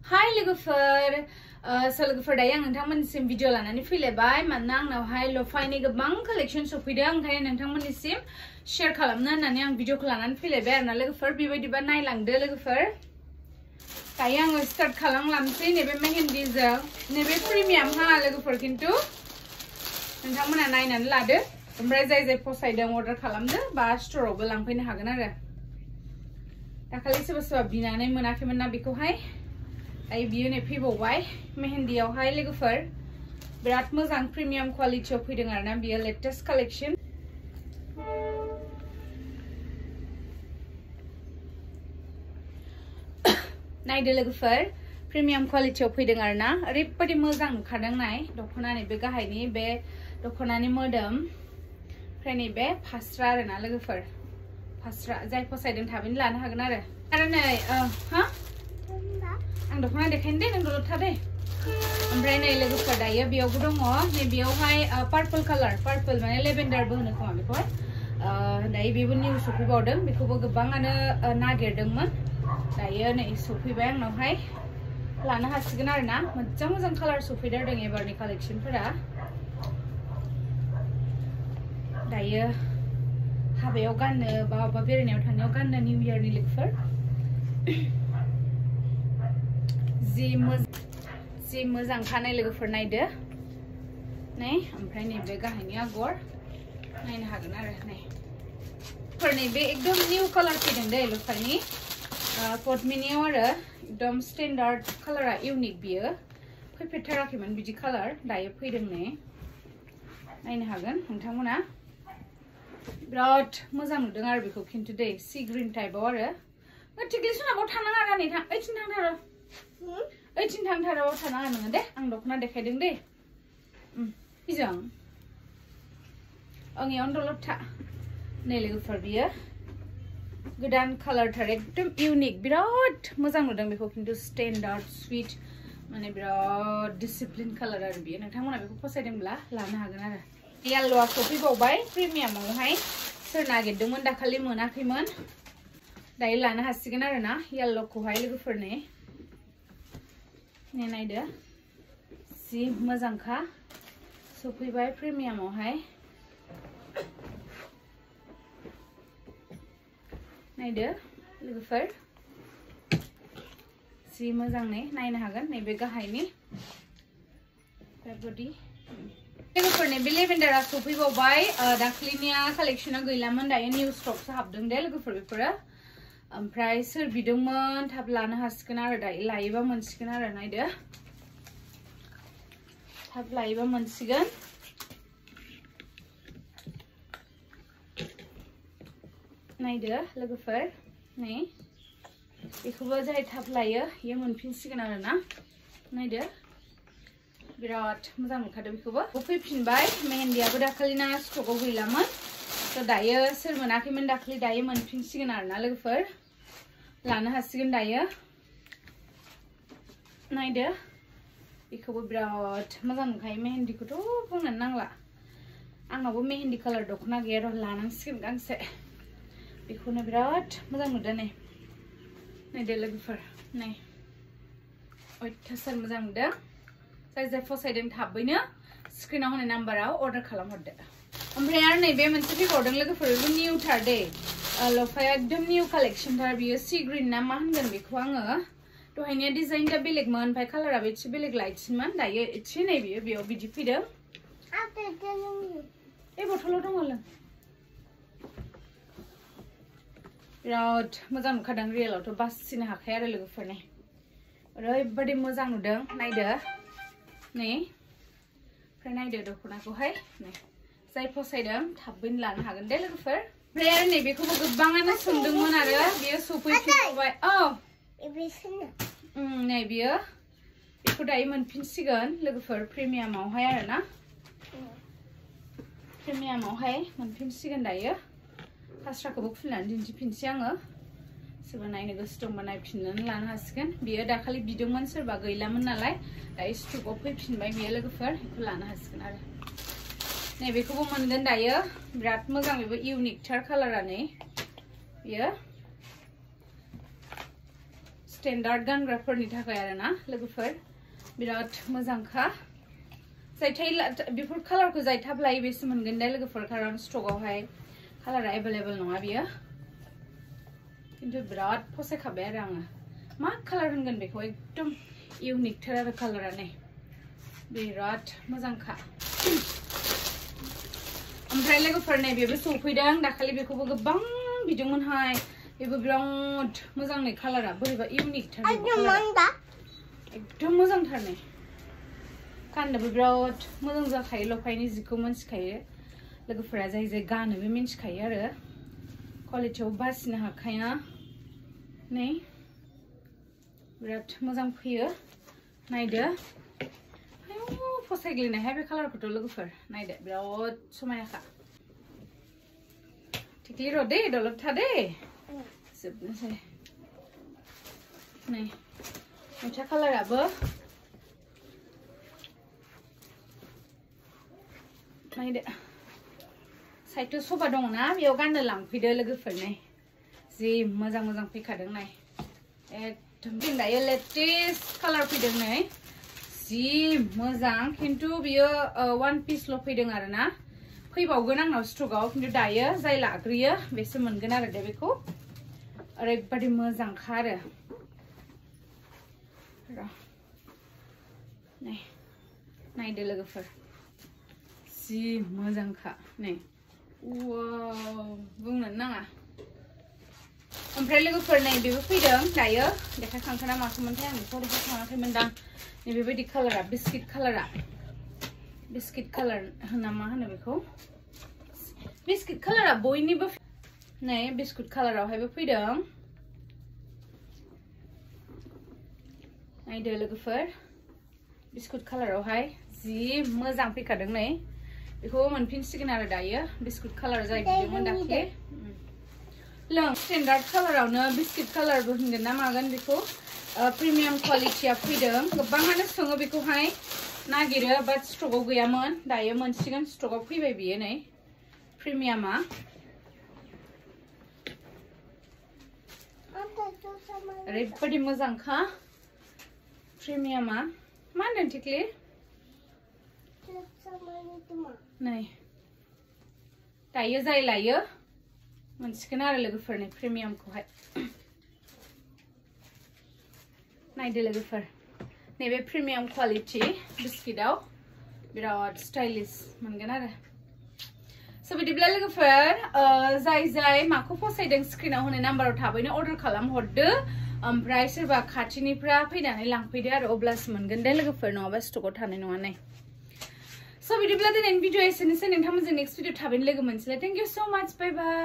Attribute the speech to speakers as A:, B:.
A: Hi लोगोफोर लोगोफोर दायो आं नोंथांमोननिसिम भिडिअ लानानै फैलायबाय मानोना आंनावहाय लफाइनि गोबां कालेक्शन सफैदों ओंखायनो नोंथांमोननिसिम शेयार खालामनो होननानै आं भिडिअखौ लानानै फैलायबाय आरोना लोगोफोर बेबायदिबा नायलांदो लोगोफोर दायो आङो स्टार्ट खालामलांसै नैबे मेहेन्दिजों नैबे प्रिमियाम हा लोगोफोर खिन्थु नोंथांमोना नायनानै लादो ओमफ्राय जाय फसायदों अर्डार खालामदो बा स्टोरावबो लांफैनो हागोन आरो दाखालि सोरबा बिनानै मोनाखैमोन ना बेखौहाय दायो बियो नै फैबावबाय मेहेन्दियावहाय लोगोफोर बिराद मोजां प्रिमियाम क्वालिटियाव फैदों आरोना बियो लेटेस्ट कालेक्शन नायदो लोगोफोर प्रिमियाम क्वालिटियाव फैदों आरोना ओरैबायदि मोजां नुखादों नाय दख'ना नैबे गाहायनि बे दख'नानि मोदोम ओमफ्राय नैबे फास्रा आरोना लोगोफोर फास्रा जाय फसायदों थाबैनो लानो हागोन आरो नै हा आं दख'ना देखायनो दे नों दलद था दे ओमफ्राय नै लोगोफोर दायो बेयावबो दङ नै बेयावहाय पार्पल कालार पार्पल माने लेभेन्डारबो होनो खोमा बेखौहाय दायो बेबो निउ सफैबावदों बेखौबो गोबाङानो नागिरदोंमोन दायो नै सफैबाय आंनावहाय लानो हासिगोन आरोना मोजां मोजां कालार सफैदेरदों एबारनि कालेक्शनफोरा दायो हाबायाव गाननो बा अबेबा बेरायनायाव थांनायाव गाननो निउ इयारनि लोगोफोर जि मोजां खानाय लोगोफोर नायदो नै ओमफ्राय नैबे गाहायनि आगर नायनो हागोन आरो नै नैबे एकदम निउ कालार फैदों दे लफाइनि पद्मिनियाव आरो एकदम स्टेन्डार्ड कालारा इउनिक बियो फैफेरथाराखैमोन बिदि कालार दायो फैदों नै नायनो हागोन नोंथांमोना बिराद मोजां नुदों आरो बेखौ खिन्थु दे सी ग्रीन टाइपआव आरो थिगलि सोनाबाव थानाङा आरो नै ओइथिं थांथारो ओइथिं थांथाराव थानाङा नोङो दे आं दख'ना देखायदों दे बिजों आं इयावनो दलद था नै लोगोफोर बियो गोदान कालारथार एकदम इउनिक बिराद मोजां नुदों बेखौ खिन्थु स्टेन्डार्ड स्वीट माने बिराद डिसिप्लिन कालार आरो बियो नोंथांमोना बेखौ फसायदोंब्ला लानो हागोन आरो येल्ल'आ सफैबावबाय प्रिमियामावहाय सोर नागिरदोंमोन दाखालि मोनाखैमोन दायो लानो हासिगोन आरोना येल्ल'खौहाय लोगोफोर नै नायदो जि मोजांखा सफैबाय प्रिमियामावहाय नायदो लोगोफोर जि मोजां नायनो हागोन नैबे गाहायनि बेबायदि लोगोफोर नैबे लेभेन्डारा सफैबावबाय दाखालिनिया कालेक्शना गैलामोन दायो निउ स्टकसो हाबदों दे लोगोफोर बेफोरो ओमफ्राय सोर बिदोंमोन थाब लानो हासिगोन आरो दायो लायोबा मोनसिगोन आरो नायदो थाब लायोबा मोनसिगोन नायदो लोगोफोर नै बेखौबो जाय थाब लायो इयो मोनफिनसिगोन आरोना नायदो बिराद मोजां नुखादों बेखौबो फैफिनबाय मेहेन्दियाबो दाखालिना स्टकआव गैलामोन थ' दायो सोर मोनाखैमोन दाखालि दायो मोनफिनसिगोन आरोना लोगोफोर लानो हासिगोन दायो नायदो बेखौबो बिराद मोजां नुखायो मेहेन्दिखौथ' बुंनानै नांला आंनावबो मेहेन्दी कालार दख'ना गैया र' लानांसिगोन गांसे बेखौनो बिराद मोजां नुदों नै नायदो लोगोफोर नै अयथासार मोजां नुदों जाय फसायदों थाबैनो स्क्रिनाव होनाय नाम्बाराव अर्डार खालामहरदो ओमफ्राय आरो नैबे मोनसे फैबावदों लोगोफोर निउथार दे लफाया एकदम निउ कालेक्शनथार बियो सी ग्रीन ना मा होनगोन बेखौ आङो दहायनिया डिजाइनआ बेलेगमोन ओमफ्राय कालाराबो एसे बेलेग लाइटसिनमोन दायो एसे नै बियो बेयाव बिदि फैदों ए बथलाव दङ लों बिराद मोजां नुखादों रियेलावथ' बासिनो हाखाया आरो लोगोफोर नै ओरैबायदि मोजां नुदों नायदो नै ओमफ्राय नायदो दख'नाखौहाय नै जाय फसायदों थाबैनो लानो हागोन दे लोगोफोर ओमफ्राय आरो नैबेखौबो गोबाङानो सोंदोंमोन आरो बेयो सफैफिनबाय नै बियो बेखौ दायो मोनफिनसिगोन लोगोफोर प्रिमियामावहाय आरोना प्रिमियामावहाय मोनफिनसिगोन दायो फास्राखौबो खुलिनानै दिन्थिफिनसै आङो सोरबा नायनो गोसो दंबा नायफिननानै लानो हासिगोन बियो दाखालि बिदोंमोन सोरबा गैलामोन नालाय दायो स्टकआव फैफिनबाय बियो लोगोफोर बेखौ लानो हासिगोन आरो नै बेखौबो मोनगोन दायो बिराद मोजां बेबो इउनिकथार कालारा नै बियो स्टेन्डार्ड गानग्राफोरनि थाखाय आरोना लोगोफोर बिराद मोजांखा जाय बेफोर कालारखौ जाय थाब लायो बेसो मोनगोन दे लोगोफोर खारन स्टकआवहाय कालारा एभेलेबल नङा बियो खिन्थु बिराद फसायखाबाय आरो आङो मा कालार होनगोन बेखौ एकदम इउनिकथार आरो कालारा नै बिराद मोजांखा ओमफ्राय लोगोफोर नै बेबो सफैदों दाखालि बेखौबो गोबां बिदोंमोनहाय बेबो बिराद मोजां नै कालारा बोरैबा इउनिकथार एकदम मोजांथार नै गाननोबो बिराद मोजां जाखायो लफाइनि जिखौ मोनथिखायो लोगोफोरा जाय जाय गानो बे मिन्थिखायो आरो क्वालिटियाव बासिनो हाखाया नै बिराद मोजां फैयो नायदो फसायग्लिनायहाय बे कालारखौथ' लोगोफोर नायदो बिराद समायनाखा थिख्लि र' दे दलद था दे जोबनोसै नै मैथा कालाराबो नायदो साइडआव सफा दङना बेयाव गाननो लांफैदो लोगोफोर नै जि मोजां मोजां फैखादों नाय एकदम दायो लेटेस्ट कालार फैदों नै जि मोजां खिन्थु बियो वान पिसल' फैदों आरोना फैबावगोन आंनाव स्टकआव खिन्थु दायो जाय लाग्रोयो बेसो मोनगोन आरो दे बेखौ ओरैबादि मोजांखा आरो नै नायदो लोगोफोर जि मोजांखा नै वाव बुंनो नाङा ओमफ्राय लोगोफोर नै बेबो फैदों दायो देखायखांखाना माखौमोनथाय आं बेखौ देखायखाङाखैमोनदां नै बेबायदि कालारा बिस्किट कालार होना मा होनो बेखौ बिस्किट कालारा बयनिबो नै बिस्कुट कालारावहायबो फैदों नायदो लोगोफोर बिस्कुट कालारावहाय जि मोजां फैखादों नै बेखौ मोनफिनसिगोन आरो दायो बिस्कुट कालार जाय बिदोंमोन दाख्लि लों स्टेन्डार्ड कालारावनो बिस्किट कालारबो होनगोन ना मागोन बेखौ प्रिमियाम क्वालिटिया फैदों गोबाङानो सोङो बेखौहाय नागिरो बाट स्टकआव गैयामोन दायो मोनसिगोन स्टकआव फैबाय बियो नै प्रिमियामा ओरैबादि मोजांखा प्रिमियामा मा होनदों थिख्लि नै दायो जाय लायो मोनसिगोन आरो लोगोफोर नै प्रिमियामखौहाय नायदो लोगोफोर नैबे प्रिमियाम क्वालिटि बिस्किटआव बिराद स्टाइलिश मोनगोन आरो स' बिदिब्ला लोगोफोर जाय जाय माखौ फसायदों स्क्रिनाव होनाय नाम्बाराव थाबैनो अर्डार खालामहरदो ओमफ्राय सोरबा खाथिनिफ्रा फैनानै लांफैदो आरो अब्लासो मोनगोन दे लोगोफोर नङाबा स्टकआव थानाय नङा नै स' बिदिब्ला दिनैनि भिडिअ एसेनोसै नोंथांमोनजों नेक्स्ट भिडिअ थाबैनो लोगो मोनसैलाय थेंक इउ स' माच बाय बाय